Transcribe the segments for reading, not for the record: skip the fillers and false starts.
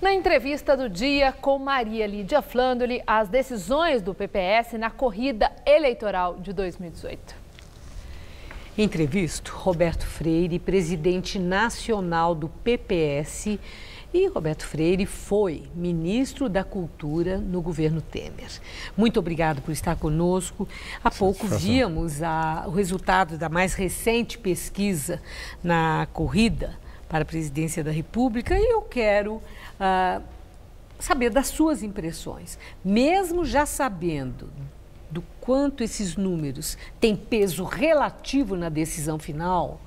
Na entrevista do dia com Maria Lídia Flandoli, as decisões do PPS na corrida eleitoral de 2018. Entrevisto Roberto Freire, presidente nacional do PPS, e Roberto Freire foi ministro da Cultura no governo Temer. Muito obrigado por estar conosco. Há pouco víamos o resultado da mais recente pesquisa na corrida para a presidência da República e eu quero saber das suas impressões. Mesmo já sabendo do quanto esses números têm peso relativo na decisão final,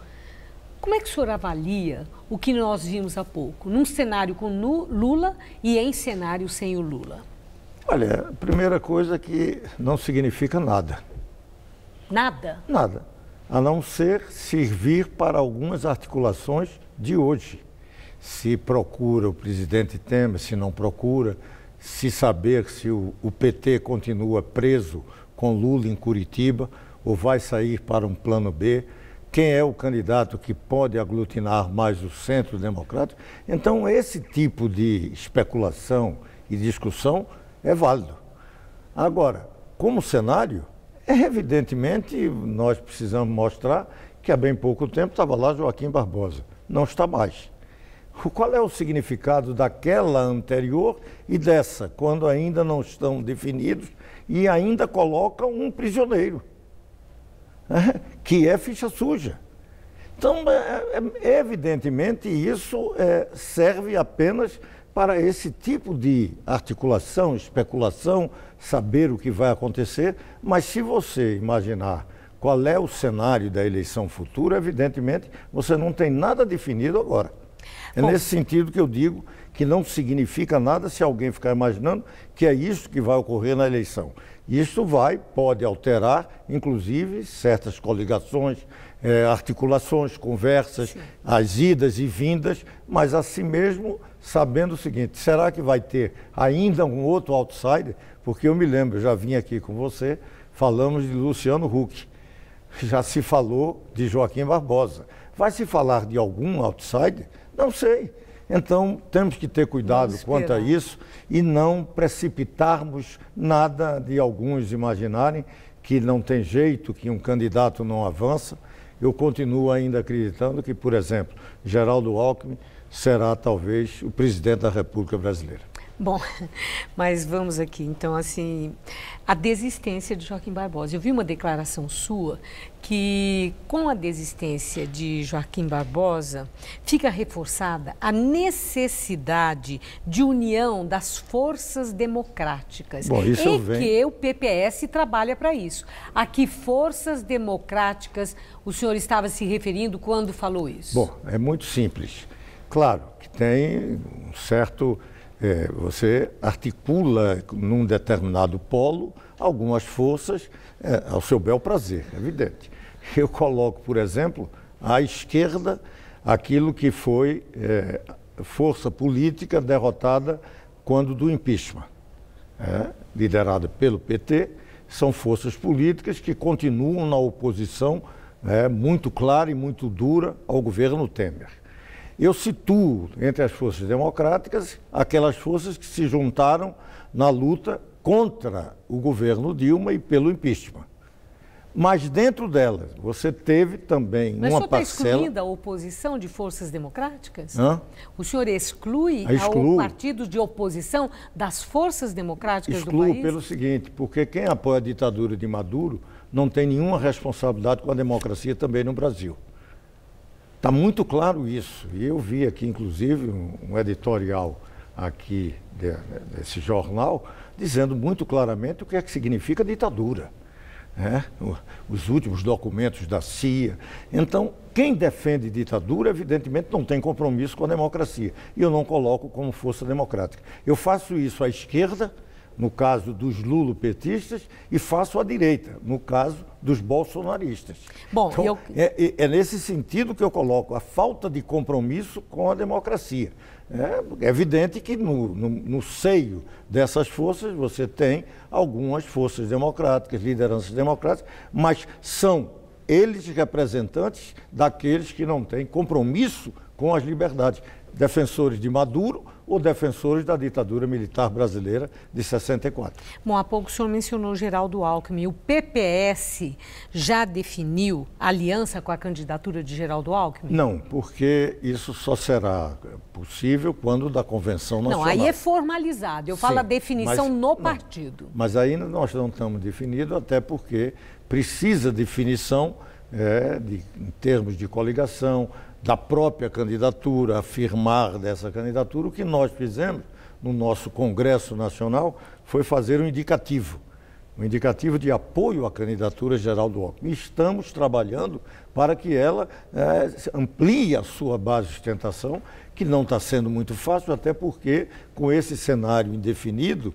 como é que o senhor avalia o que nós vimos há pouco, num cenário com Lula e em cenário sem o Lula? Olha, a primeira coisa é que não significa nada. Nada? Nada. A não ser servir para algumas articulações de hoje. Se procura o presidente Temer, se não procura, se saber se o PT continua preso com Lula em Curitiba ou vai sair para um plano B, quem é o candidato que pode aglutinar mais o centro democrático. Então, esse tipo de especulação e discussão é válido. Agora, como cenário, evidentemente, nós precisamos mostrar que há bem pouco tempo estava lá Joaquim Barbosa. Não está mais. Qual é o significado daquela anterior e dessa, quando ainda não estão definidos e ainda colocam um prisioneiro, que é ficha suja? Então, evidentemente, isso serve apenas para esse tipo de articulação, especulação, saber o que vai acontecer, mas se você imaginar qual é o cenário da eleição futura, evidentemente, você não tem nada definido agora. É nesse sentido que eu digo que não significa nada se alguém ficar imaginando que é isso que vai ocorrer na eleição. Isso pode alterar, inclusive, certas coligações, articulações, conversas, sim, as idas e vindas, mas assim mesmo sabendo o seguinte, será que vai ter ainda um outro outsider? Porque eu me lembro, já vim aqui com você, falamos de Luciano Huck, já se falou de Joaquim Barbosa. Vai se falar de algum outsider? Não sei. Então, temos que ter cuidado quanto a isso e não precipitarmos nada de alguns imaginarem que não tem jeito, que um candidato não avança. Eu continuo ainda acreditando que, por exemplo, Geraldo Alckmin será talvez o presidente da República Brasileira. Bom, mas vamos aqui, então, assim, a desistência de Joaquim Barbosa. Eu vi uma declaração sua que, com a desistência de Joaquim Barbosa, fica reforçada a necessidade de união das forças democráticas. Bom, isso que o PPS trabalha para isso. A que forças democráticas o senhor estava se referindo quando falou isso? Bom, é muito simples. Claro que tem um certo... você articula num determinado polo algumas forças ao seu bel prazer, é evidente. Eu coloco, por exemplo, à esquerda aquilo que foi força política derrotada quando do impeachment. Liderada pelo PT, são forças políticas que continuam na oposição muito clara e muito dura ao governo Temer. Eu situo entre as forças democráticas aquelas forças que se juntaram na luta contra o governo Dilma e pelo impeachment. Mas dentro delas, você teve também uma parcela... Mas o senhor está excluindo a oposição de forças democráticas? Hã? O senhor exclui o partido de oposição das forças democráticas do país? Excluo pelo seguinte, porque quem apoia a ditadura de Maduro não tem nenhuma responsabilidade com a democracia também no Brasil. Está muito claro isso. E eu vi aqui, inclusive, um editorial aqui desse jornal, dizendo muito claramente o que é que significa ditadura. Os últimos documentos da CIA. Então, quem defende ditadura, evidentemente, não tem compromisso com a democracia. E eu não coloco como força democrática. Eu faço isso à esquerda, no caso dos lulopetistas, e faço à direita, no caso dos bolsonaristas. Bom, então, é nesse sentido que eu coloco a falta de compromisso com a democracia. É evidente que no seio dessas forças você tem algumas forças democráticas, lideranças democráticas, mas são eles representantes daqueles que não têm compromisso com as liberdades. Defensores de Maduro ou defensores da ditadura militar brasileira de 64. Bom, há pouco o senhor mencionou Geraldo Alckmin. O PPS já definiu aliança com a candidatura de Geraldo Alckmin? Não, porque isso só será possível quando da Convenção Nacional. Não, aí é formalizado. Eu falo a definição no partido. Mas ainda nós não estamos definidos, até porque precisa definição em termos de coligação, da própria candidatura, afirmar dessa candidatura. O que nós fizemos no nosso Congresso Nacional foi fazer um indicativo de apoio à candidatura de Geraldo Alckmin. Estamos trabalhando para que ela amplie a sua base de sustentação, que não está sendo muito fácil, até porque, com esse cenário indefinido,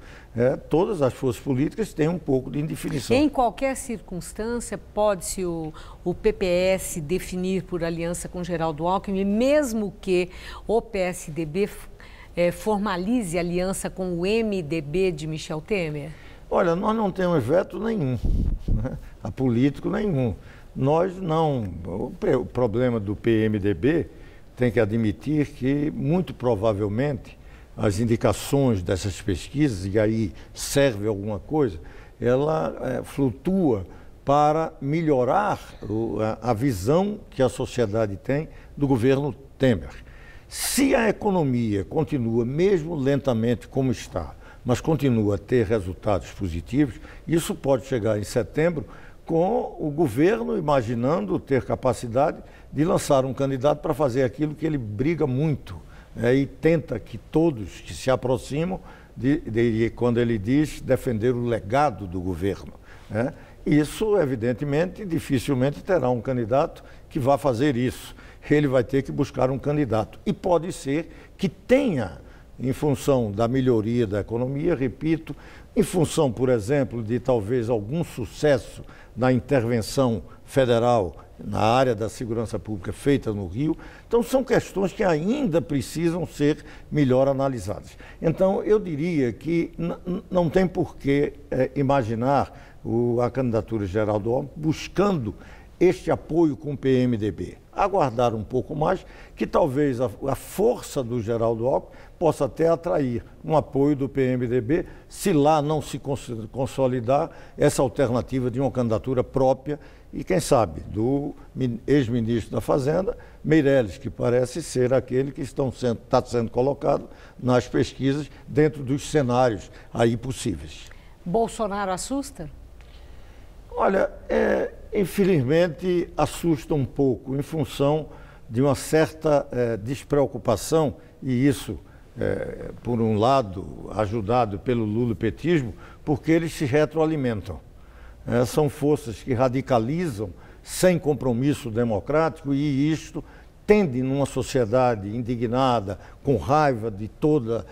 todas as forças políticas têm um pouco de indefinição. Em qualquer circunstância, pode-se o PPS definir por aliança com Geraldo Alckmin, mesmo que o PSDB formalize aliança com o MDB de Michel Temer? Olha, nós não temos veto nenhum, a político nenhum. Nós não. O problema do PMDB tem que admitir que, muito provavelmente, as indicações dessas pesquisas, e aí serve alguma coisa, ela flutua para melhorar a visão que a sociedade tem do governo Temer. Se a economia continua, mesmo lentamente como está, mas continua a ter resultados positivos, isso pode chegar em setembro com o governo imaginando ter capacidade de lançar um candidato para fazer aquilo que ele briga muito, e tenta que todos que se aproximam, quando ele diz defender o legado do governo. Isso, evidentemente, dificilmente terá um candidato que vá fazer isso. Ele vai ter que buscar um candidato. E pode ser que tenha, em função da melhoria da economia, repito, em função, por exemplo, de talvez algum sucesso na intervenção federal na área da segurança pública feita no Rio. Então, são questões que ainda precisam ser melhor analisadas. Então, eu diria que não tem por que imaginar a candidatura de Geraldo Alckmin buscando este apoio com o PMDB. Aguardar um pouco mais, que talvez a força do Geraldo Alckmin possa até atrair um apoio do PMDB, se lá não se consolidar essa alternativa de uma candidatura própria e, quem sabe, do ex-ministro da Fazenda, Meirelles, que parece ser aquele que está sendo colocado nas pesquisas dentro dos cenários aí possíveis. Bolsonaro assusta? Olha, infelizmente assusta um pouco em função de uma certa despreocupação, e isso, por um lado, ajudado pelo lulopetismo, porque eles se retroalimentam. São forças que radicalizam sem compromisso democrático, e isto tende, numa sociedade indignada, com raiva de todo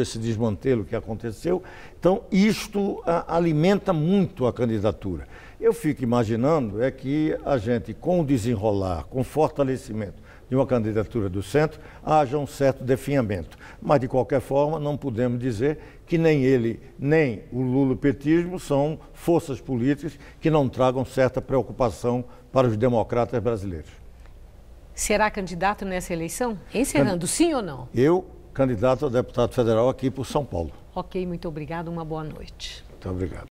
esse desmantelo que aconteceu. Então, isto alimenta muito a candidatura. Eu fico imaginando que a gente, com o desenrolar, com o fortalecimento de uma candidatura do centro, haja um certo definhamento. Mas, de qualquer forma, não podemos dizer que nem ele, nem o lulopetismo são forças políticas que não tragam certa preocupação para os democratas brasileiros. Será candidato nessa eleição? Encerrando, sim ou não? Eu, candidato a deputado federal aqui por São Paulo. Ok, muito obrigado, uma boa noite. Muito obrigado.